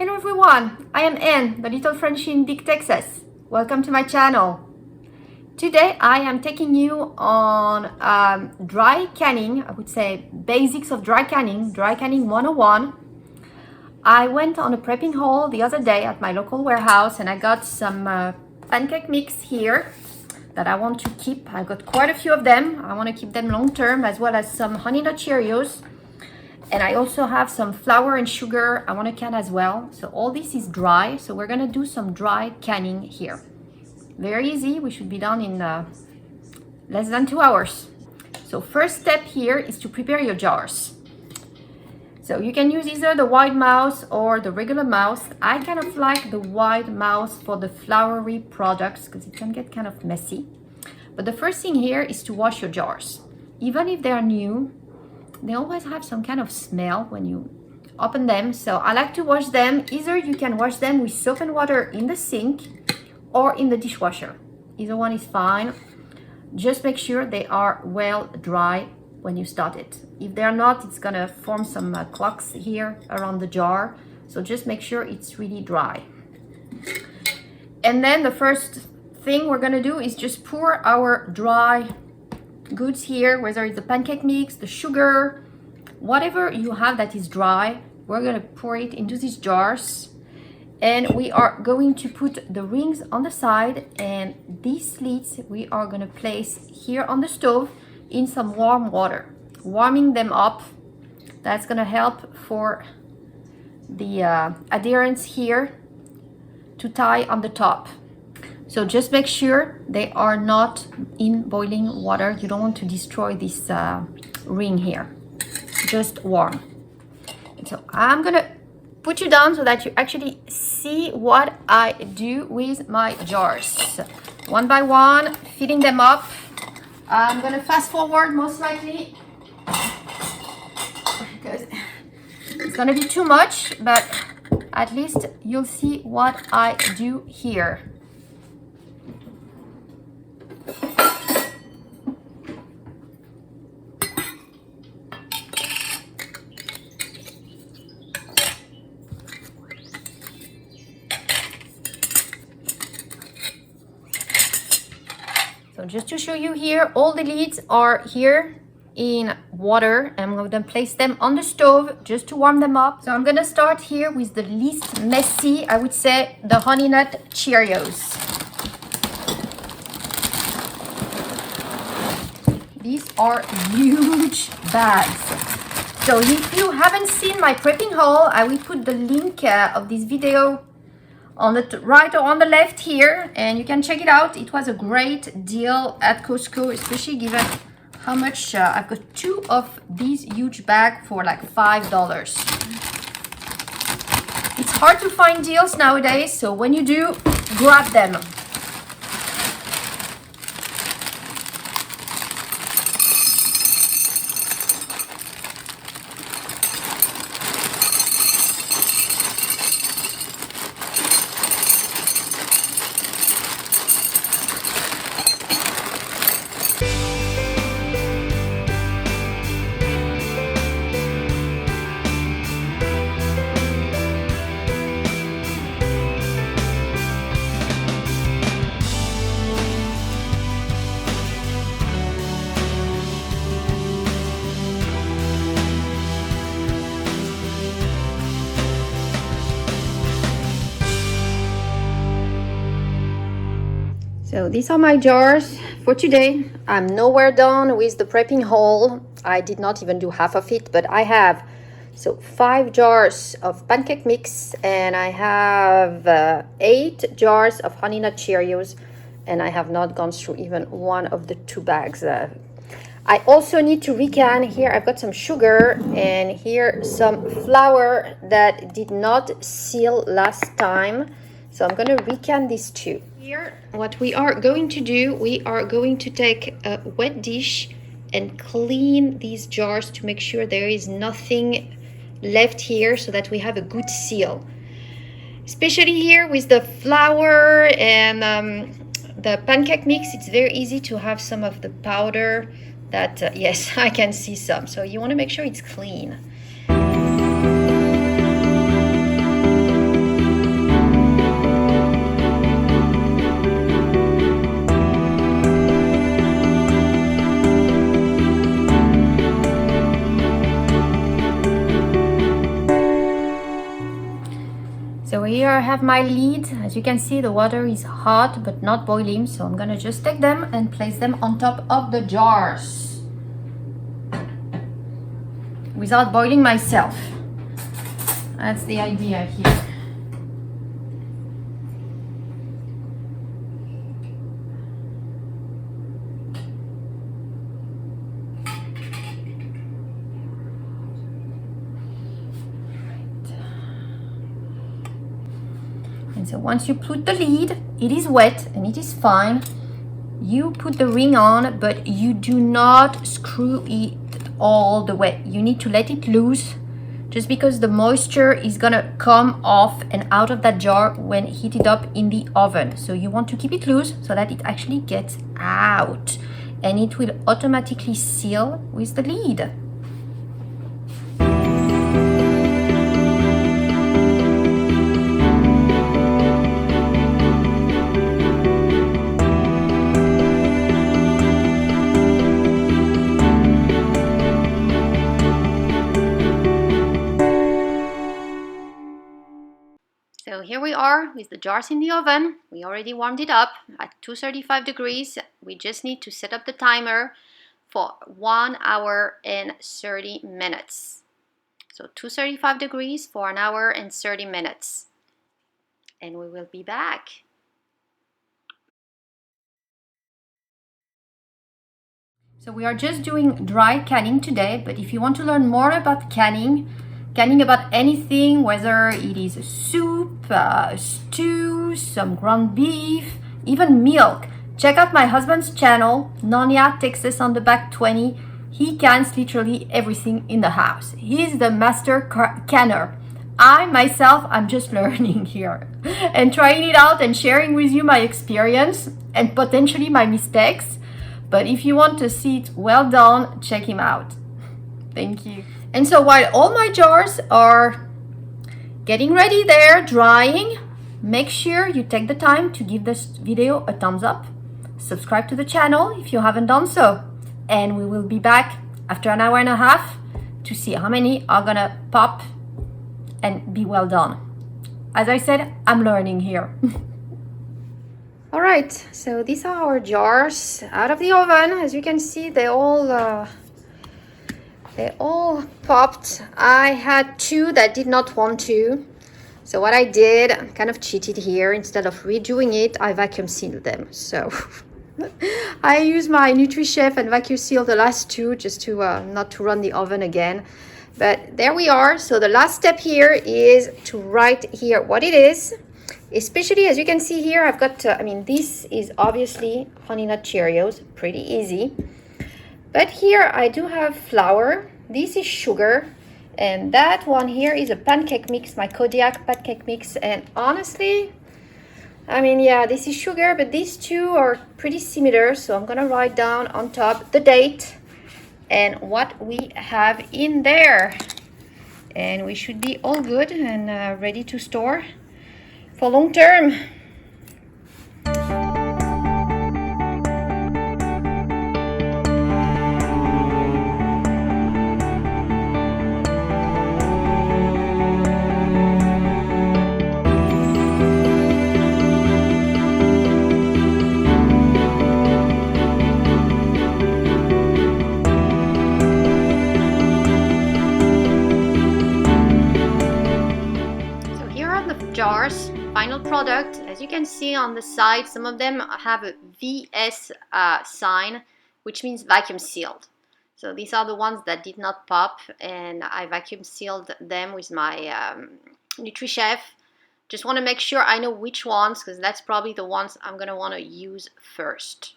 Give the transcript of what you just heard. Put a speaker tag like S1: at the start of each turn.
S1: Hello everyone, I am Anne, the little Frenchie in Big Texas. Welcome to my channel. Today I am taking you on dry canning, I would say basics of dry canning 101. I went on a prepping haul the other day at my local warehouse and I got some pancake mix here that I want to keep. I got quite a few of them. I want to keep them long term, as well as some honey nut Cheerios. And I also have some flour and sugar I want to can as well. So all this is dry. So we're going to do some dry canning here. Very easy. We should be done in less than 2 hours. So first step here is to prepare your jars. So you can use either the wide mouth or the regular mouth. I kind of like the wide mouth for the floury products because it can get kind of messy. But the first thing here is to wash your jars. Even if they are new, they always have some kind of smell when you open them. So I like to wash them. Either you can wash them with soap and water in the sink or in the dishwasher. Either one is fine. Just make sure they are well dry when you start it. If they're not, it's gonna form some clogs here around the jar. So just make sure it's really dry. And then the first thing we're gonna do is just pour our dry goods here, whether it's the pancake mix, the sugar, whatever you have that is dry, we're gonna pour it into these jars. And we are going to put the rings on the side, and these slits we are gonna place here on the stove in some warm water, warming them up. That's gonna help for the adherence here to tie on the top. So just make sure they are not in boiling water. You don't want to destroy this ring here. Just warm. And so I'm gonna put you down so that you actually see what I do with my jars. One by one, filling them up. I'm gonna fast forward most likely because it's gonna be too much, but at least you'll see what I do here. So just to show you here, all the lids are here in water. I'm going to place them on the stove just to warm them up. So I'm going to start here with the least messy, I would say, the Honey Nut Cheerios. These are huge bags. So if you haven't seen my prepping haul, I will put the link of this video on the right or on the left here, and you can check it out. It was a great deal at Costco, especially given how much I've got 2 of these huge bags for like $5. It's hard to find deals nowadays, so when you do, grab them. So these are my jars for today. I'm nowhere done with the prepping haul. I did not even do half of it, but I have 5 jars of pancake mix, and I have 8 jars of Honey Nut Cheerios, and I have not gone through even one of the 2 bags. I also need to recan. Here I've got some sugar, and here some flour that did not seal last time. So I'm going to recan these 2. Here, what we are going to do, we are going to take a wet dish and clean these jars to make sure there is nothing left here so that we have a good seal. Especially here with the flour and the pancake mix, it's very easy to have some of the powder that, yes, I can see some. So you want to make sure it's clean. So here I have my lid. As you can see, the water is hot but not boiling, so I'm gonna just take them and place them on top of the jars without boiling myself. That's the idea here. And so once you put the lid, it is wet and it is fine. You put the ring on, but you do not screw it all the way. You need to let it loose, just because the moisture is gonna come off and out of that jar when heated up in the oven. So you want to keep it loose so that it actually gets out, and it will automatically seal with the lid. So here we are with the jars in the oven. We already warmed it up at 235 degrees. We just need to set up the timer for 1 hour and 30 minutes. So 235 degrees for 1 hour and 30 minutes. And we will be back. So we are just doing dry canning today, but if you want to learn more about canning about anything, whether it is a soup, stew, some ground beef, even milk, check out my husband's channel, Narnia Texas on the Back 20. He cans literally everything in the house. He's the master canner. I myself, I'm just learning here and trying it out and sharing with you my experience and potentially my mistakes. But if you want to see it well done, check him out. Thank you. And so while all my jars are getting ready there, drying, make sure you take the time to give this video a thumbs up. Subscribe to the channel if you haven't done so. And we will be back after 1 hour and a half to see how many are gonna pop and be well done. As I said, I'm learning here. All right, so these are our jars out of the oven. As you can see, they all popped. I had 2 that did not want to. So what I did, I kind of cheated here. Instead of redoing it, I vacuum sealed them. So I used my NutriChef and vacuum sealed the last 2 just to not to run the oven again. But there we are. So the last step here is to write here what it is. Especially as you can see here, I've got, this is obviously Honey Nut Cheerios, pretty easy. But here I do have flour, this is sugar, and that one here is a pancake mix, my Kodiak pancake mix. And honestly, yeah, this is sugar, but these 2 are pretty similar. So I'm gonna write down on top the date and what we have in there. And we should be all good and ready to store for long term. So here are the jars. Final product. As you can see on the side, some of them have a VS sign, which means vacuum sealed. So these are the ones that did not pop, and I vacuum sealed them with my NutriChef. Just want to make sure I know which ones, because that's probably the ones I'm going to want to use first.